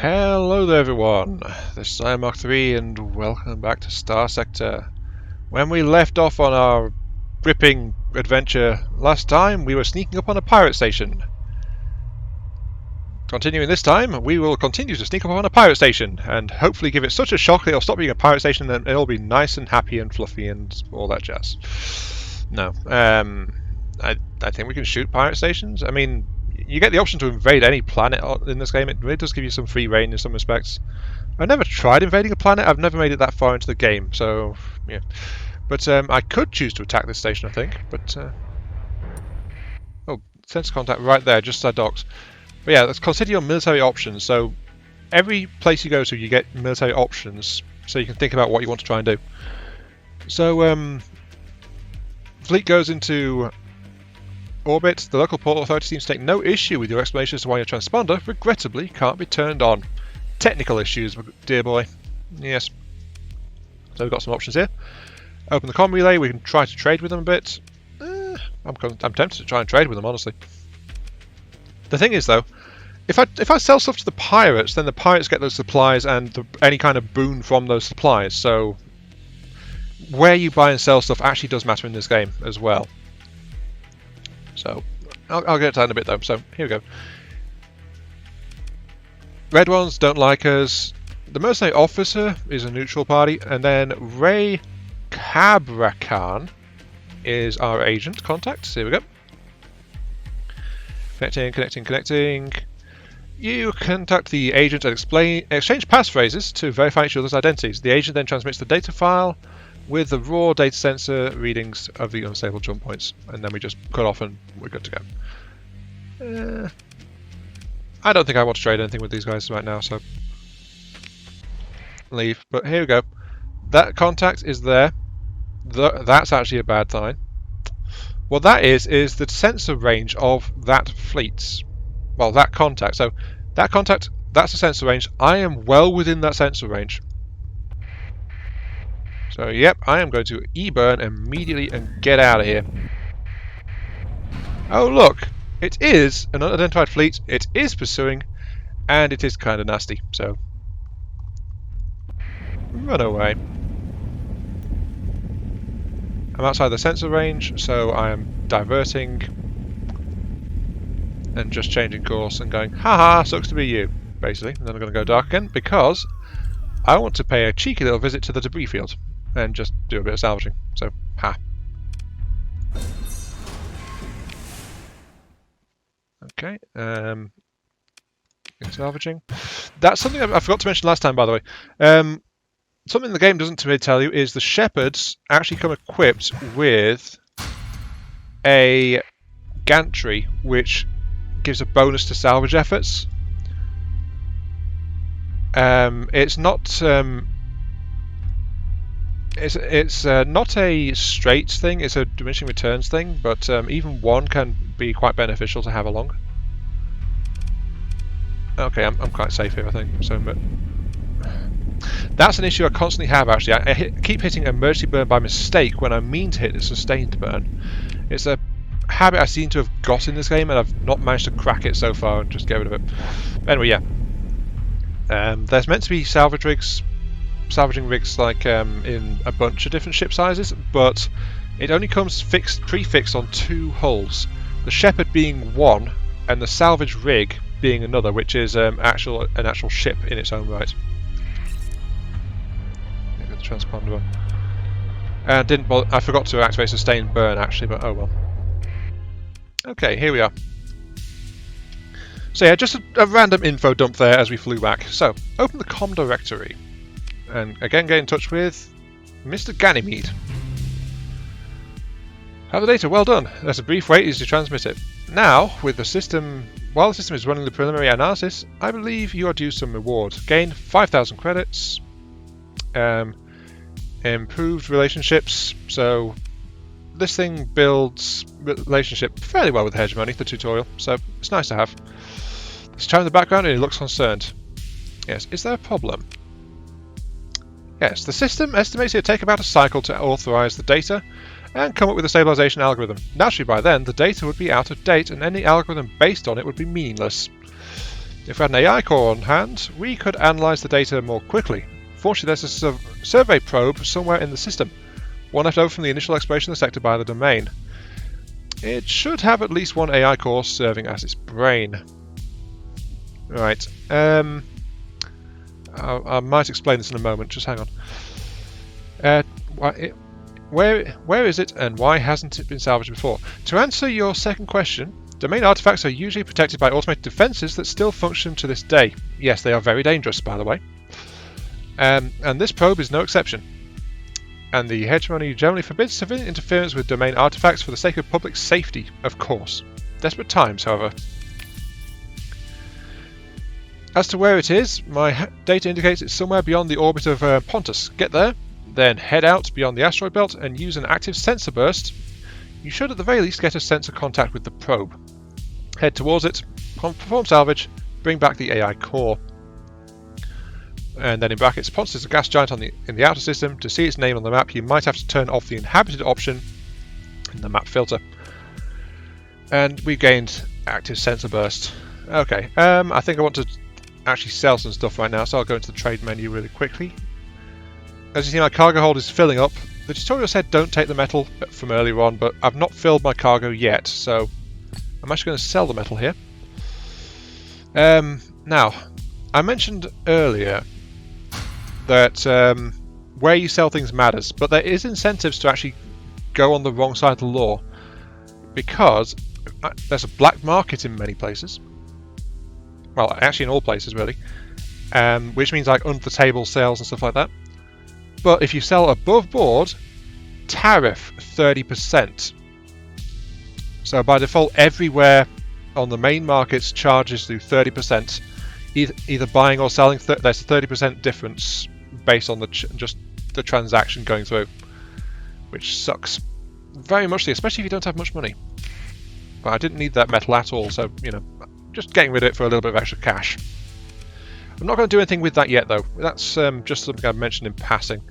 Hello there everyone, this is Mark 3 and welcome back to Starsector. When we left off on our gripping adventure last time, we were sneaking up on a pirate station. Continuing this time, we will continue to sneak up on a pirate station and hopefully give it such a shock that it'll stop being a pirate station and it'll be nice and happy and fluffy and all that jazz. No, I think we can shoot pirate stations. I mean, you get the option to invade any planet in this game. It really does give you some free reign in some respects. I've never tried invading a planet. I've never made it that far into the game, so yeah. But I could choose to attack this station, I think. But oh, sensor contact right there, just as I docked. But yeah, let's consider your military options. So every place you go to, you get military options, so you can think about what you want to try and do. So fleet goes into orbit. The local port authority seems to take no issue with your explanation as to why your transponder, regrettably, can't be turned on. Technical issues, dear boy. Yes. So we've got some options here. Open the comm relay. We can try to trade with them a bit. I'm tempted to try and trade with them, honestly. The thing is, though, if I sell stuff to the pirates, then the pirates get those supplies and any kind of boon from those supplies. So where you buy and sell stuff actually does matter in this game as well. So I'll get to that in a bit though. So here we go. Red ones don't like us. The mercenary officer is a neutral party, and then Ray Cabracan is our agent contact. So here we go. Connecting. You contact the agent and exchange passphrases to verify each other's identities. The agent then transmits the data file with the raw data sensor readings of the unstable jump points, and then we just cut off and we're good to go. I don't think I want to trade anything with these guys right now, so leave. But here we go. That contact is there. That's actually a bad sign. What that is the sensor range of that fleet. Well, that contact. So that contact, that's the sensor range. I am well within that sensor range. So, yep, I am going to E-burn immediately and get out of here. Oh, look! It is an unidentified fleet, it is pursuing, and it is kind of nasty, so run away. I'm outside the sensor range, so I am diverting and just changing course and going, haha, sucks to be you, basically. And then I'm going to go dark again, because I want to pay a cheeky little visit to the debris field and just do a bit of salvaging. So, ha. Okay, salvaging. That's something I forgot to mention last time, by the way. Something the game doesn't really tell you is the shepherds actually come equipped with a gantry, which gives a bonus to salvage efforts. It's not. It's not a straight thing, it's a diminishing returns thing, but even one can be quite beneficial to have along. Okay, I'm quite safe here, I think. So, but that's an issue I constantly have, actually. I keep hitting emergency burn by mistake when I mean to hit a sustained burn. It's a habit I seem to have got in this game, and I've not managed to crack it so far and just get rid of it. Anyway, yeah. There's meant to be salvaging rigs like in a bunch of different ship sizes, but it only comes prefixed on 2 hulls. The Shepherd being one, and the salvage rig being another, which is an actual ship in its own right. Get the transponder on. I forgot to activate sustained burn actually, but oh well. Okay, here we are. So yeah, just a random info dump there as we flew back. So open the comm directory. And again, get in touch with Mr. Ganymede. Have the data, well done. There's a brief wait as you transmit it. Now, while the system is running the preliminary analysis, I believe you are due some reward. Gain 5,000 credits. Improved relationships. So this thing builds relationship fairly well with Hegemony, the tutorial. So it's nice to have. There's a child in the background and he looks concerned. Yes, is there a problem? Yes, the system estimates it would take about a cycle to authorize the data and come up with a stabilization algorithm. Naturally, by then, the data would be out of date and any algorithm based on it would be meaningless. If we had an AI core on hand, we could analyse the data more quickly. Fortunately, there's a survey probe somewhere in the system, one left over from the initial exploration of the sector by the domain. It should have at least one AI core serving as its brain. Right. I might explain this in a moment. Just hang on. Where is it, and why hasn't it been salvaged before? To answer your second question, domain artifacts are usually protected by automated defences that still function to this day. Yes, they are very dangerous, by the way. And this probe is no exception. And the hegemony generally forbids civilian interference with domain artifacts for the sake of public safety, of course. Desperate times, however. As to where it is, my data indicates it's somewhere beyond the orbit of Pontus. Get there, then head out beyond the asteroid belt and use an active sensor burst. You should at the very least get a sensor contact with the probe. Head towards it, perform salvage, bring back the AI core. And then in brackets, Pontus is a gas giant in the outer system. To see its name on the map, you might have to turn off the inhabited option in the map filter. And we gained active sensor burst. Okay, I think I want to actually sell some stuff right now, so I'll go into the trade menu really quickly. As you see, my cargo hold is filling up. The tutorial said don't take the metal from earlier on, but I've not filled my cargo yet, so I'm actually going to sell the metal here. Now, I mentioned earlier that where you sell things matters, but there is incentives to actually go on the wrong side of the law, because there's a black market in many places. Well, actually in all places really, which means like under the table sales and stuff like that. But if you sell above board, tariff 30%. So by default, everywhere on the main markets charges you 30%, either buying or selling. There's a 30% difference based on just the transaction going through, which sucks very muchly, especially if you don't have much money. But I didn't need that metal at all, so you know, just getting rid of it for a little bit of extra cash. I'm not going to do anything with that yet, though. That's just something I've mentioned in passing.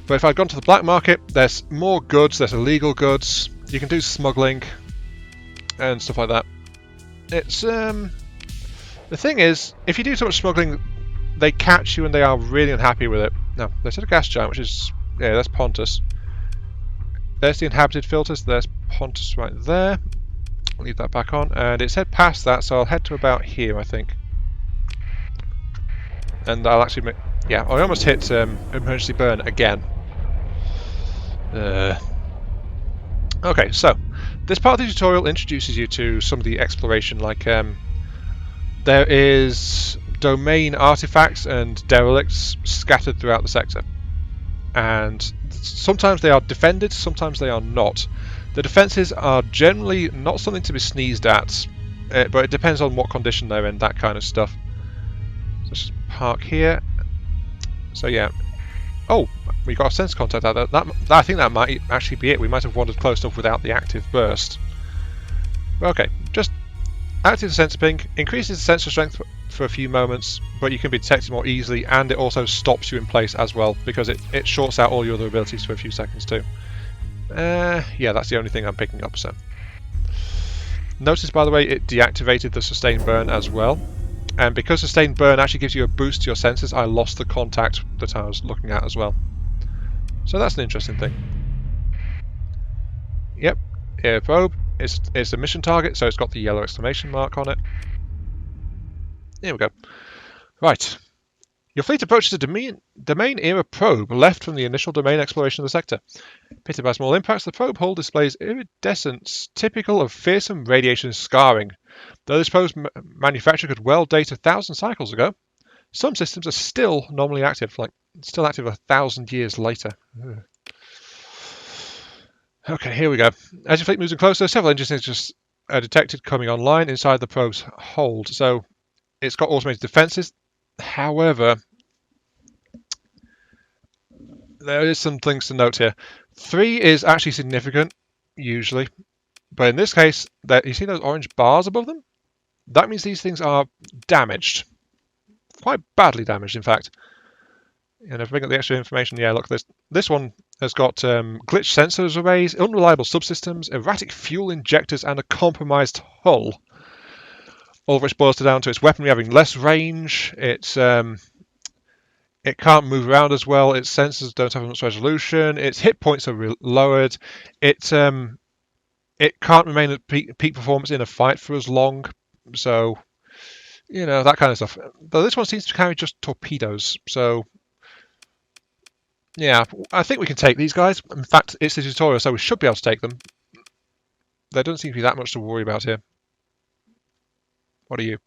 But if I'd gone to the black market, there's more goods, there's illegal goods, you can do smuggling and stuff like that. It's the thing is, if you do so much smuggling, they catch you and they are really unhappy with it. Now, there's a gas giant, which is, yeah, that's Pontus. There's the inhabited filters, there's Pontus right there. I'll leave that back on, and it's head past that, so I'll head to about here, I think. And I'll actually make, yeah, I almost hit emergency burn again. Okay, so this part of the tutorial introduces you to some of the exploration, like there is domain artifacts and derelicts scattered throughout the sector, and sometimes they are defended, sometimes they are not. The defences are generally not something to be sneezed at, but it depends on what condition they're in, that kind of stuff. So let's just park here. So yeah. Oh, we got a sense contact out there. I think that might actually be it. We might have wandered close enough without the active burst. Okay, just active the sensor ping, increases the sensor strength for a few moments, but you can be detected more easily, and it also stops you in place as well, because it shorts out all your other abilities for a few seconds too. Yeah, that's the only thing I'm picking up, so. Notice, by the way, it deactivated the sustained burn as well. And because sustained burn actually gives you a boost to your sensors, I lost the contact that I was looking at as well. So that's an interesting thing. Yep, air probe. It's a mission target, so it's got the yellow exclamation mark on it. Here we go. Right. Your fleet approaches a domain-era probe left from the initial domain exploration of the sector. Pitted by small impacts, the probe hull displays iridescence typical of fearsome radiation scarring. Though this probe's manufacture could well date 1,000 cycles ago, some systems are still normally active, like still active 1,000 years later. Ugh. Okay, here we go. As your fleet moves in closer, several engines are detected coming online inside the probe's hold. So it's got automated defences. However, there is some things to note here. 3 is actually significant, usually. But in this case, you see those orange bars above them? That means these things are damaged. Quite badly damaged, in fact. And if I bring up the extra information, yeah, look, this one has got glitched sensors arrays, unreliable subsystems, erratic fuel injectors, and a compromised hull. all of which boils down to its weaponry having less range. It can't move around as well. Its sensors don't have as much resolution. Its hit points are lowered. It can't remain at peak performance in a fight for as long. So, you know, that kind of stuff. Though this one seems to carry just torpedoes. So, yeah, I think we can take these guys. In fact, it's the tutorial, so we should be able to take them. There doesn't seem to be that much to worry about here. What are you?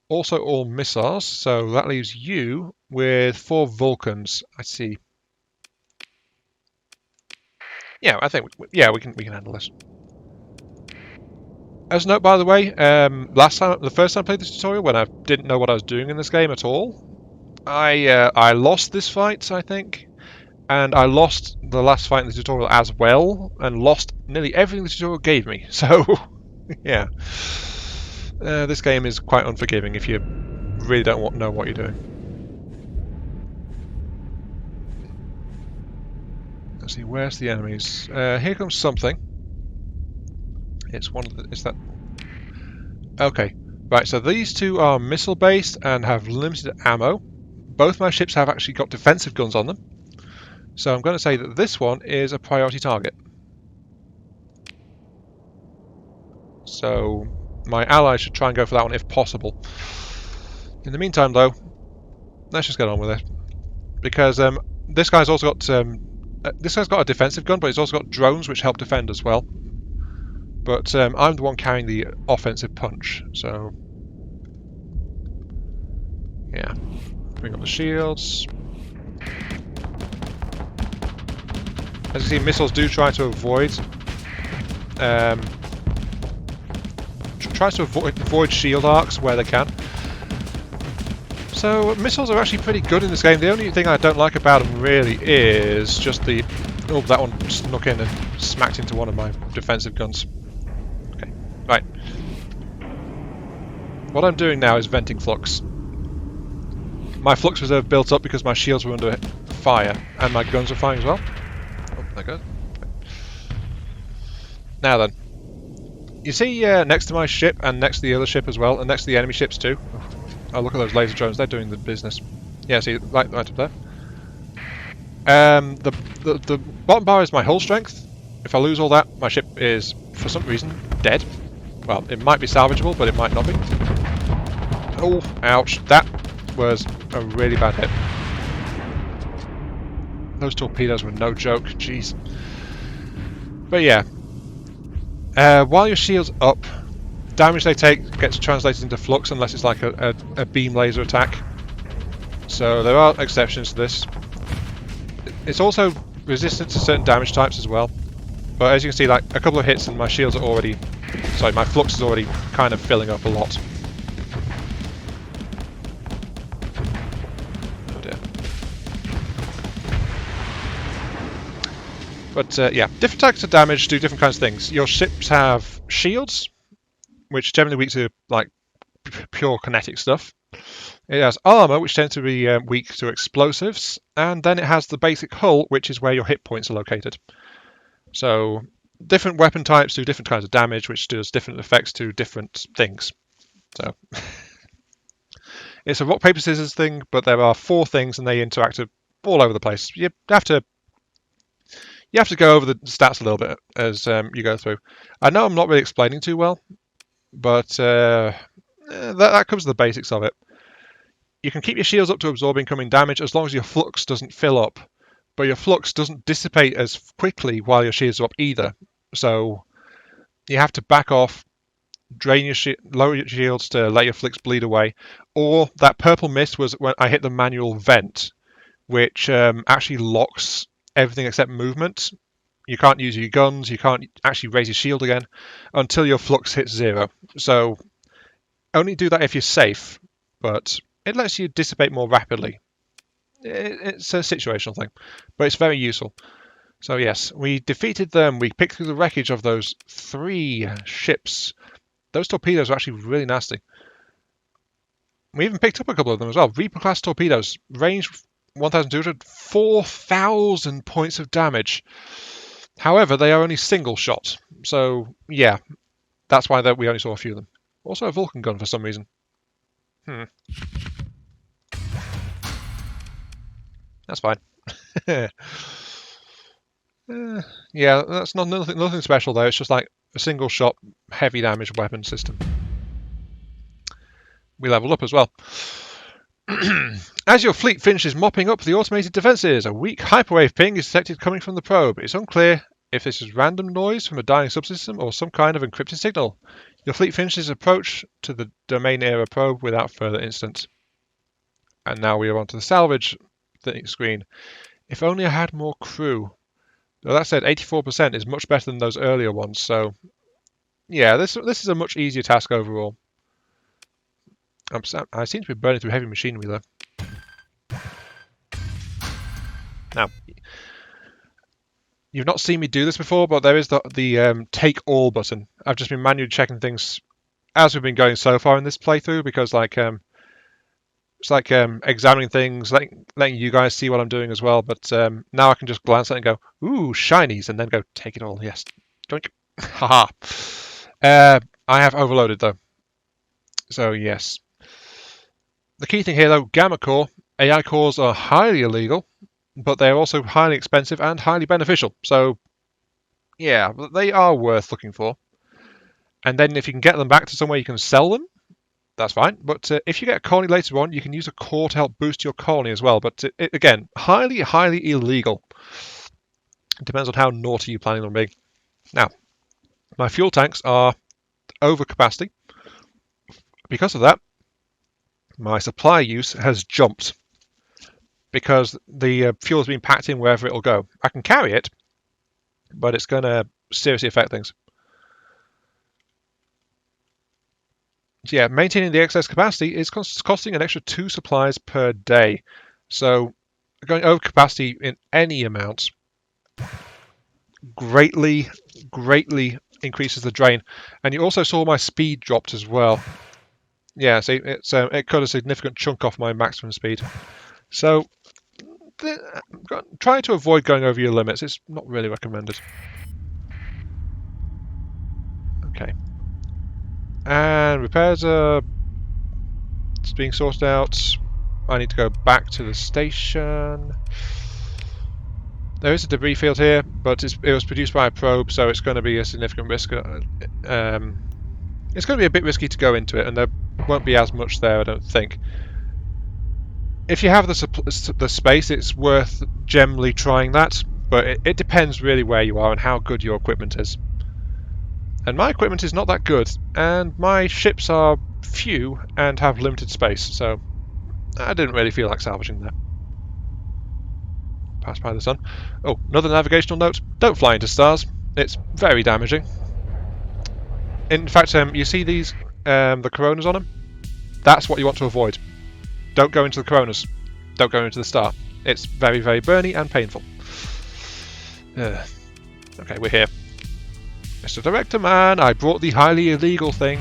Also all missiles, so that leaves you with 4 Vulcans. I see. Yeah, I think we can handle this. As a note, by the way, the first time I played this tutorial, when I didn't know what I was doing in this game at all, I lost this fight, I think, and I lost the last fight in the tutorial as well, and lost nearly everything the tutorial gave me. So, yeah, this game is quite unforgiving if you really don't know what you're doing. Let's see, where's the enemies? Here comes something. It's one of the... Is that... Okay. Right, so these two are missile-based and have limited ammo. Both my ships have actually got defensive guns on them. So I'm going to say that this one is a priority target. So my allies should try and go for that one if possible. In the meantime, though, let's just get on with it. Because this guy's also got... this guy's got a defensive gun, but he's also got drones which help defend as well. But I'm the one carrying the offensive punch, so... Yeah. Bring up the shields. As you see, missiles do try to avoid... tries to avoid shield arcs where they can. So missiles are actually pretty good in this game. The only thing I don't like about them really is just the... Oh, that one snuck in and smacked into one of my defensive guns. Okay, right. What I'm doing now is venting flux. My flux reserve built up because my shields were under fire, and my guns were firing as well. Oh, there goes. Now then. You see next to my ship, and next to the other ship as well, and next to the enemy ships too. Oh, look at those laser drones, they're doing the business. Yeah, see, right up there. The bottom bar is my hull strength. If I lose all that, my ship is, for some reason, dead. Well, it might be salvageable, but it might not be. Oh, ouch. That was a really bad hit. Those torpedoes were no joke, jeez. But yeah. While your shield's up, damage they take gets translated into flux unless it's like a beam laser attack. So there are exceptions to this. It's also resistant to certain damage types as well. But as you can see, like a couple of hits and my shields are already... Sorry, my flux is already kind of filling up a lot. Oh dear. But yeah, different types of damage do different kinds of things. Your ships have shields, which are generally weak to like pure kinetic stuff. It has armor, which tends to be weak to explosives, and then it has the basic hull, which is where your hit points are located. So different weapon types do different kinds of damage, which does different effects to different things. So it's a rock paper scissors thing, but there are 4 things, and they interact all over the place. You have to go over the stats a little bit as you go through. I know I'm not really explaining too well, but that covers the basics of it. You can keep your shields up to absorb incoming damage as long as your flux doesn't fill up, but your flux doesn't dissipate as quickly while your shields are up either. So you have to back off, drain your lower your shields to let your flux bleed away. Or that purple mist was when I hit the manual vent, which actually locks everything except movement. You can't use your guns, you can't actually raise your shield again until your flux hits 0. So only do that if you're safe, but it lets you dissipate more rapidly. It's a situational thing, but it's very useful. So yes, we defeated them. We picked through the wreckage of those 3 ships. Those torpedoes are actually really nasty. We even picked up a couple of them as well. Reaper-class torpedoes, range 1,200, 4,000 points of damage. However, they are only single shot. So yeah, That's why we only saw a few of them. Also a Vulcan gun for some reason. That's fine. Yeah, that's nothing special though. It's just like a single shot, heavy damage weapon system. We leveled up as well. As your fleet finishes mopping up the automated defences, a weak hyperwave ping is detected coming from the probe. It's unclear if this is random noise from a dying subsystem or some kind of encrypted signal. Your fleet finishes approach to the domain era probe without further incident. And now we are onto the salvage screen. If only I had more crew. Though that said, 84% is much better than those earlier ones, so yeah, this is a much easier task overall. I seem to be burning through heavy machinery though. Now, you've not seen me do this before, but there is the take all button. I've just been manually checking things as we've been going so far in this playthrough, because like it's like examining things, letting you guys see what I'm doing as well. But now I can just glance at it and go, ooh, shinies, and then go take it all. Yes, doink. Haha. I have overloaded though, so yes. The key thing here though, Gamma Core, AI cores are highly illegal, but they're also highly expensive and highly beneficial. So yeah, they are worth looking for. And then if you can get them back to somewhere you can sell them, that's fine. But if you get a colony later on, you can use a core to help boost your colony as well. But again, highly illegal. It depends on how naughty you're planning on being. Now, my fuel tanks are over capacity. Because of that, my supply use has jumped. Because the fuel has been packed in wherever it'll go. I can carry it, but it's going to seriously affect things. So yeah, maintaining the excess capacity is costing an extra 2 supplies per day. So going over capacity in any amount greatly increases the drain. And you also saw my speed dropped as well. Yeah, see, it cut a significant chunk off my maximum speed. So try to avoid going over your limits. It's not really recommended. Okay. And repairs are being sorted out. I need to go back to the station. There is a debris field here, but it was produced by a probe, so it's going to be a significant risk. It's going to be a bit risky to go into it, and there won't be as much there, I don't think. If you have the space, it's worth generally trying that, but it depends really where you are and how good your equipment is. And my equipment is not that good, and my ships are few and have limited space, so I didn't really feel like salvaging that. Pass by the sun. Oh, another navigational note. Don't fly into stars. It's very damaging. In fact, you see these, the coronas on them? That's what you want to avoid. Don't go into the coronas. Don't go into the star. It's very burny and painful. Okay, we're here. Mr. Director Man, I brought the highly illegal thing.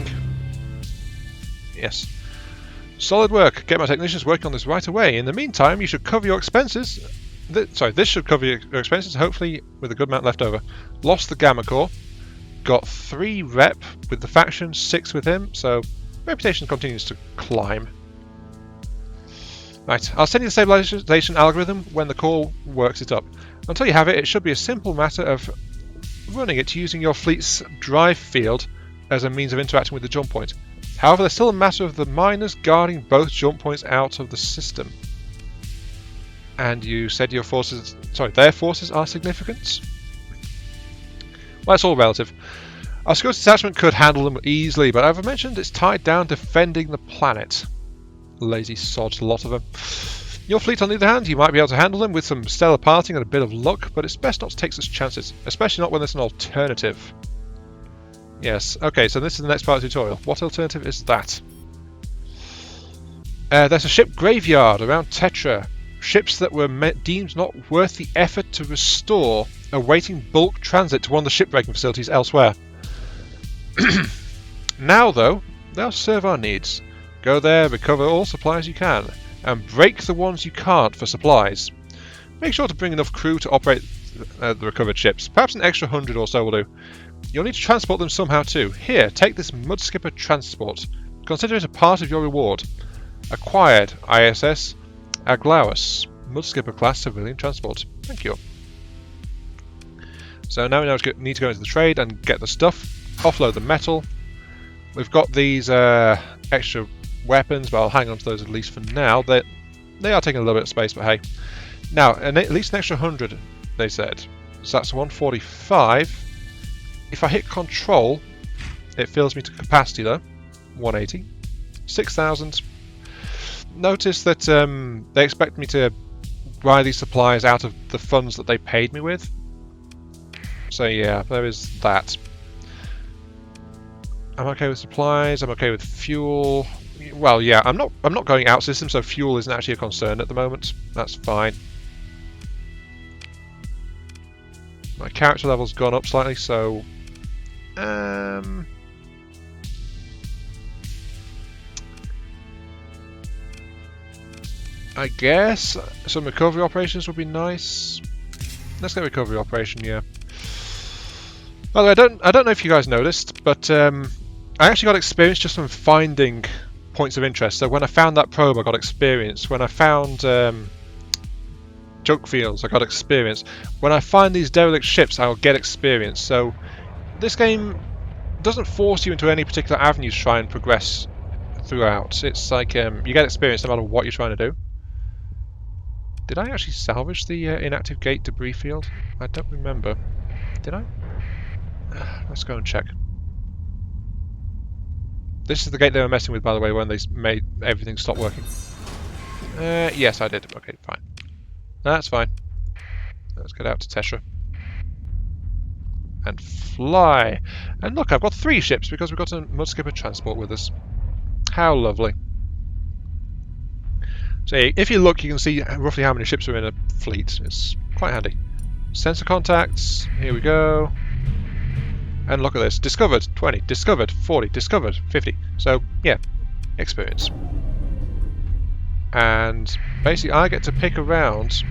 Yes. Solid work. Get my technicians working on this right away. In the meantime, you should cover your expenses. This should cover your expenses, hopefully with a good amount left over. Lost the Gamma Core. Got 3 rep with the faction, 6 with him, so reputation continues to climb. Right, I'll send you the stabilization algorithm when the core works it up. Until you have it, it should be a simple matter of running it using your fleet's drive field as a means of interacting with the jump point. However, there's still a matter of the miners guarding both jump points out of the system. And you said their forces are significant? Well, it's all relative. Our security detachment could handle them easily, but as I mentioned, it's tied down defending the planet. Lazy sods, a lot of them. Your fleet, on the other hand, you might be able to handle them with some stellar parting and a bit of luck, but it's best not to take such chances, especially not when there's an alternative. Yes, okay, so this is the next part of the tutorial. What alternative is that? There's a ship graveyard around Tetra. Ships that were deemed not worth the effort to restore, awaiting bulk transit to one of the shipbreaking facilities elsewhere. Now, though, they'll serve our needs. Go there, recover all supplies you can, and break the ones you can't for supplies. Make sure to bring enough crew to operate the recovered ships. Perhaps an extra 100 or so will do. You'll need to transport them somehow too. Here, take this Mudskipper transport. Consider it a part of your reward. Acquired ISS Aglaus, Mudskipper class civilian transport. Thank you. So now we need to go into the trade and get the stuff, offload the metal. We've got these extra weapons, but I'll hang on to those at least for now. They are taking a little bit of space, but hey. Now, at least an extra 100, they said. So that's 145. If I hit control, it fills me to capacity though. 180. 6,000. Notice that they expect me to buy these supplies out of the funds that they paid me with. So yeah, there is that. I'm okay with supplies, I'm okay with fuel. Well, yeah, I'm not going out system, so fuel isn't actually a concern at the moment. That's fine. My character level's gone up slightly, so I guess some recovery operations would be nice. Let's get recovery operation, yeah. By the way, I don't know if you guys noticed, but I actually got experience just from finding points of interest. So when I found that probe, I got experience. When I found junk fields, I got experience. When I find these derelict ships, I'll get experience. So this game doesn't force you into any particular avenue to try and progress throughout. It's like you get experience no matter what you're trying to do. Did I actually salvage the inactive gate debris field? I don't remember. Did I? Let's go and check. This is the gate they were messing with, by the way, when they made everything stop working. Yes, I did. Okay, fine. That's fine. Let's get out to Tesha. And fly. And look, I've got 3 ships because we've got a Mudskipper transport with us. How lovely. So if you look, you can see roughly how many ships are in a fleet. It's quite handy. Sensor contacts. Here we go. And look at this. Discovered 20. Discovered 40. Discovered 50. So, yeah. Experience. And basically I get to pick around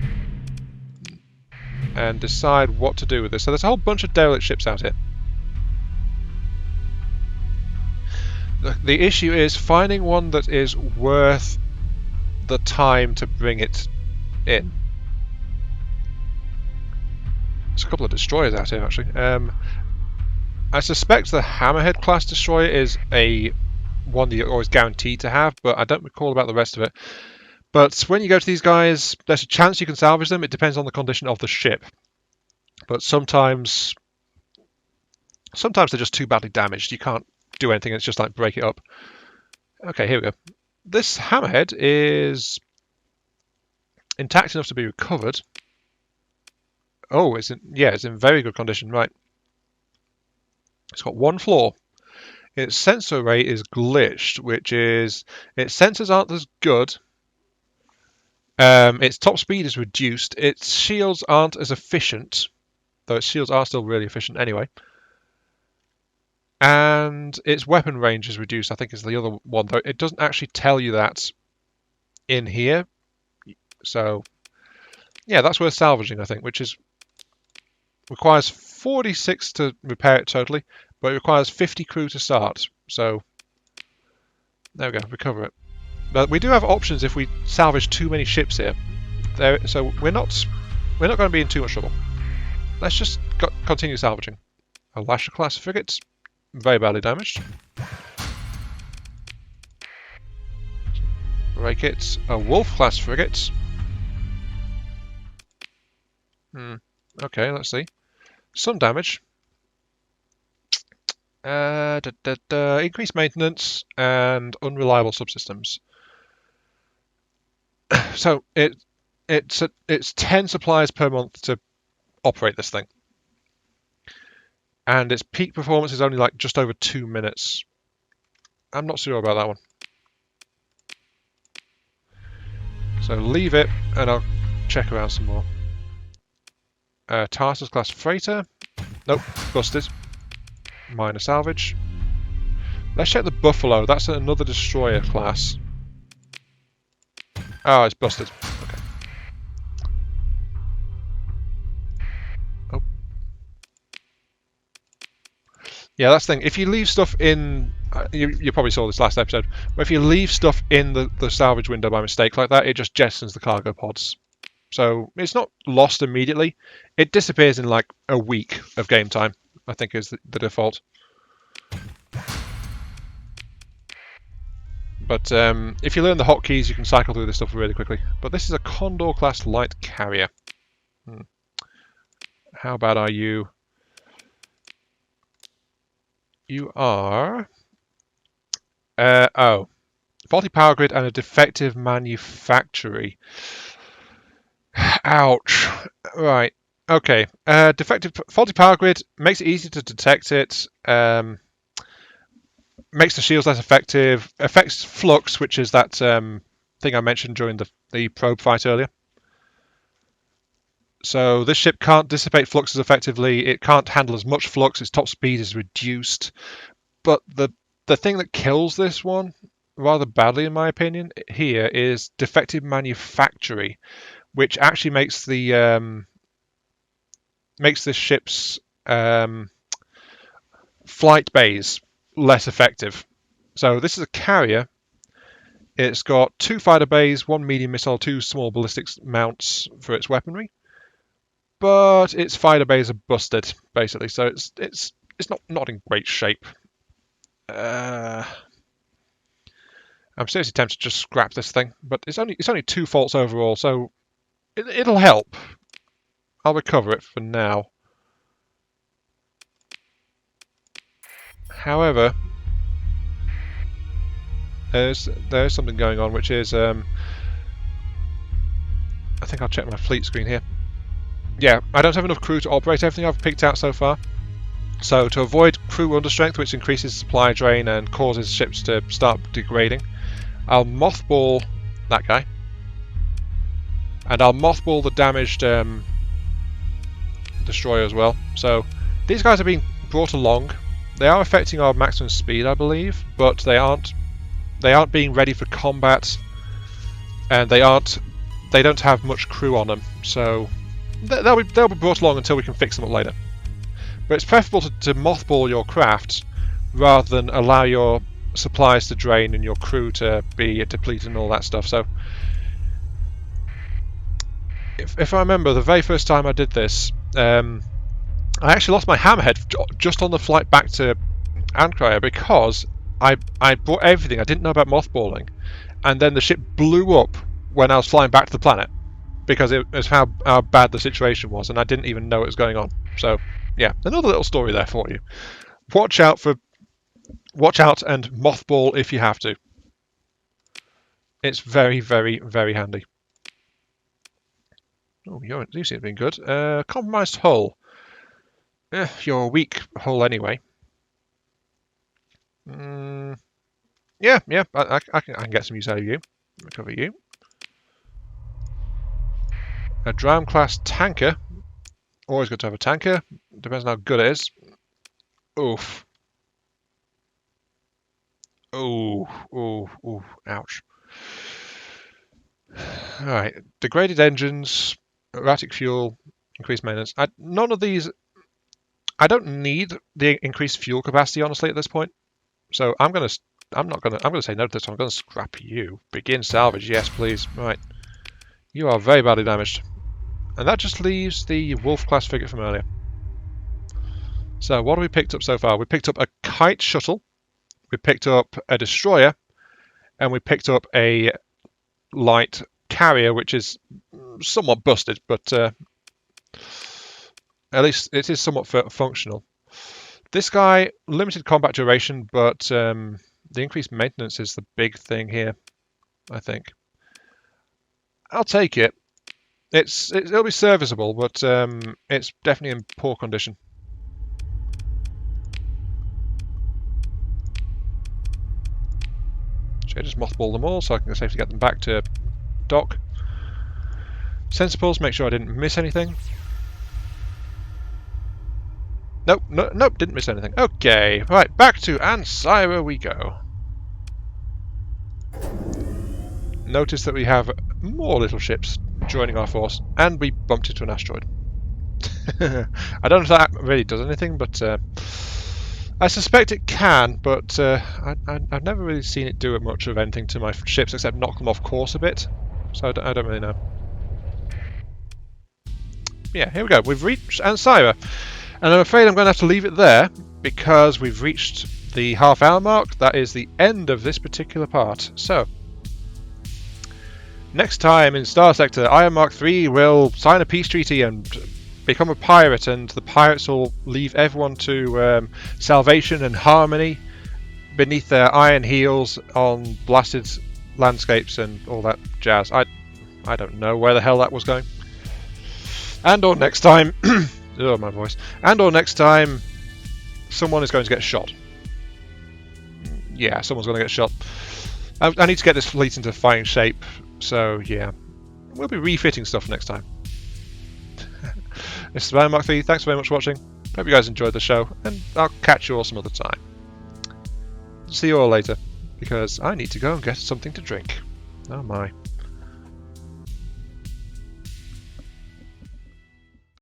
and decide what to do with this. So there's a whole bunch of derelict ships out here. The issue is finding one that is worth the time to bring it in. There's a couple of destroyers out here actually. I suspect the Hammerhead class destroyer is one that you're always guaranteed to have, but I don't recall about the rest of it. But when you go to these guys, there's a chance you can salvage them. It depends on the condition of the ship. But sometimes they're just too badly damaged. You can't do anything. It's just like break it up. Okay, here we go. This Hammerhead is intact enough to be recovered. Oh, it's in very good condition. Right. It's got 1 flaw. Its sensor array is glitched, which is its sensors aren't as good. Its top speed is reduced. Its shields aren't as efficient, though its shields are still really efficient anyway. And its weapon range is reduced, I think is the other one, though it doesn't actually tell you that in here. So, yeah, that's worth salvaging, I think, which requires 46 to repair it totally, but it requires 50 crew to start. So, there we go, recover it. But we do have options if we salvage too many ships here. So we're not going to be in too much trouble. Let's just continue salvaging. A Lasher class frigate, very badly damaged. Break it. A Wolf class frigate. Okay, let's see. Some damage. Increased maintenance and unreliable subsystems. So it's 10 supplies per month to operate this thing, and its peak performance is only like just over 2 minutes. I'm not sure about that one. So leave it, and I'll check around some more. Tarsus class freighter. Nope, busted. Minor salvage. Let's check the Buffalo. That's another destroyer class. Oh, it's busted. Okay. Oh. Yeah, that's the thing. If you leave stuff in, you probably saw this last episode, but if you leave stuff in the salvage window by mistake like that, it just jettisons the cargo pods. So it's not lost immediately. It disappears in like a week of game time, I think is the default. But if you learn the hotkeys, you can cycle through this stuff really quickly. But this is a Condor class light carrier. How bad are you? You are... faulty power grid and a defective manufactory. Ouch. Right. Okay. Faulty power grid makes it easy to detect it. Makes the shields less effective. Affects flux, which is that thing I mentioned during the probe fight earlier. So this ship can't dissipate fluxes effectively. It can't handle as much flux. Its top speed is reduced. But the thing that kills this one rather badly, in my opinion, here is defective manufactory, which actually makes the makes this ship's flight bays less effective. So this is a carrier. It's got 2 fighter bays, 1 medium missile, 2 small ballistics mounts for its weaponry, but its fighter bays are busted basically. So it's not in great shape. I'm seriously tempted to just scrap this thing, but it's only 2 faults overall, so it'll help. I'll recover it for now. However, there's something going on, which is I think I'll check my fleet screen here. Yeah, I don't have enough crew to operate everything I've picked out so far. So to avoid crew understrength, which increases supply drain and causes ships to start degrading, I'll mothball that guy, and I'll mothball the damaged destroyer as well. So these guys are being brought along. They are affecting our maximum speed, I believe, but they aren't being ready for combat, and they don't have much crew on them. So they'll be brought along until we can fix them up later. But it's preferable to mothball your craft rather than allow your supplies to drain and your crew to be depleted and all that stuff. So if I remember, the very first time I did this, I actually lost my hammerhead just on the flight back to Ankara because I brought everything. I didn't know about mothballing, and then the ship blew up when I was flying back to the planet because it was how bad the situation was, and I didn't even know it was going on. So yeah, another little story there for you. Watch out and mothball if you have to. It's very, very, very handy. Oh, you seem to have been good. Compromised hull. You're a weak hull anyway. Yeah, I can get some use out of you. Recover you. A Dram class tanker. Always good to have a tanker. Depends on how good it is. Oof. Ooh, ouch. Alright, degraded engines, erratic fuel, increased maintenance. None of these... I don't need the increased fuel capacity, honestly, at this point. So I'm gonna say no to this one. I'm gonna scrap you. Begin salvage, yes please. Right. You are very badly damaged. And that just leaves the Wolf class frigate from earlier. So what have we picked up so far? We picked up a kite shuttle, we picked up a destroyer, and we picked up a light carrier, which is somewhat busted, but at least it is somewhat functional. This guy, limited combat duration, but the increased maintenance is the big thing here, I think. I'll take it. It'll be serviceable, but it's definitely in poor condition. Should I just mothball them all so I can safely get them back to dock? Sensibles, make sure I didn't miss anything. Nope, nope, didn't miss anything. Okay, right, back to Ankara we go. Notice that we have more little ships joining our force, and we bumped into an asteroid. I don't know if that really does anything, but I suspect it can, but I've never really seen it do much of anything to my ships except knock them off course a bit. So I don't really know. Yeah, here we go. We've reached Ancyra. And I'm afraid I'm going to have to leave it there because we've reached the half-hour mark. That is the end of this particular part. So, next time in Starsector, Iron Mark III will sign a peace treaty and become a pirate, and the pirates will leave everyone to salvation and harmony beneath their iron heels on blasted landscapes and all that jazz. I don't know where the hell that was going. And or next time, oh my voice. And or next time, someone is going to get shot. Yeah, someone's going to get shot. I need to get this fleet into fighting shape. So yeah, we'll be refitting stuff next time. This is Iron Mark III. Thanks very much for watching. Hope you guys enjoyed the show, and I'll catch you all some other time. See you all later, because I need to go and get something to drink. Oh my.